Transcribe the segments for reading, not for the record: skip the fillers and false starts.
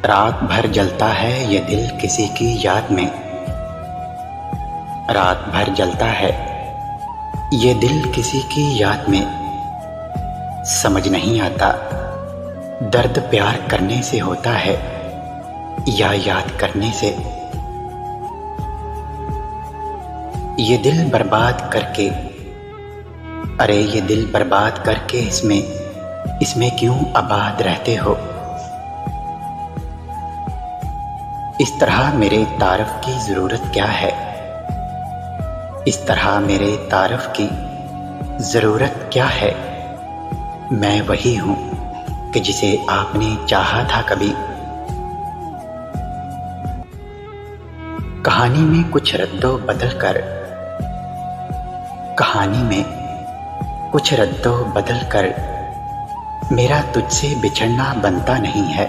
रात भर जलता है ये दिल किसी की याद में। रात भर जलता है ये दिल किसी की याद में। समझ नहीं आता दर्द प्यार करने से होता है या याद करने से। ये दिल बर्बाद करके, अरे ये दिल बर्बाद करके इसमें क्यों आबाद रहते हो। इस तरह मेरे तारफ की ज़रूरत क्या है, इस तरह मेरे तारफ की ज़रूरत क्या है। मैं वही हूँ कि जिसे आपने चाहा था कभी। कहानी में कुछ रद्दो बदल कर, कहानी में कुछ रद्दो बदल कर मेरा तुझसे बिछड़ना बनता नहीं है।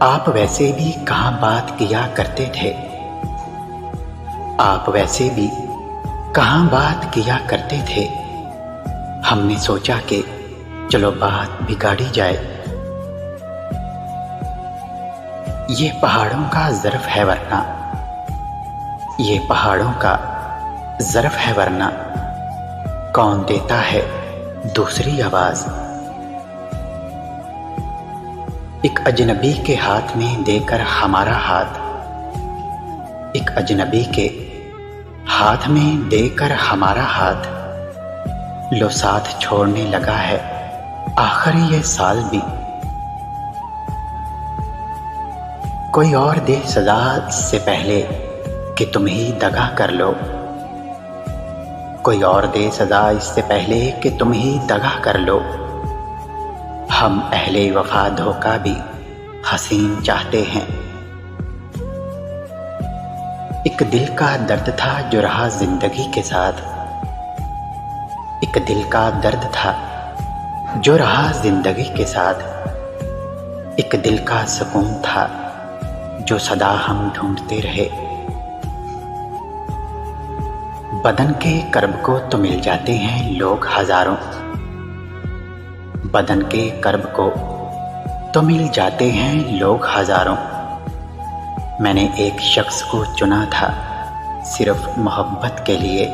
आप वैसे भी कहाँ बात किया करते थे, आप वैसे भी कहाँ बात किया करते थे। हमने सोचा कि चलो बात बिगाड़ी जाए। ये पहाड़ों का ज़र्फ़ है वरना, ये पहाड़ों का ज़र्फ़ है वरना कौन देता है दूसरी आवाज़। एक अजनबी के हाथ में देकर हमारा हाथ, एक अजनबी के हाथ में देकर हमारा हाथ, लो साथ छोड़ने लगा है आखिर ये साल भी। कोई और दे सजा इससे पहले कि तुम ही दगा कर लो, कोई और दे सजा इससे पहले कि तुम ही दगा कर लो। हम अहले वफा धोखा भी हसीन चाहते हैं। एक दिल का दर्द था जो रहा जिंदगी के साथ, एक दिल का दर्द था जो रहा जिंदगी के साथ। एक दिल का सुकून था जो सदा हम ढूंढते रहे। बदन के कर्ब को तो मिल जाते हैं लोग हजारों, बदन के कर्ब को तो मिल जाते हैं लोग हजारों। मैंने एक शख्स को चुना था सिर्फ मोहब्बत के लिए।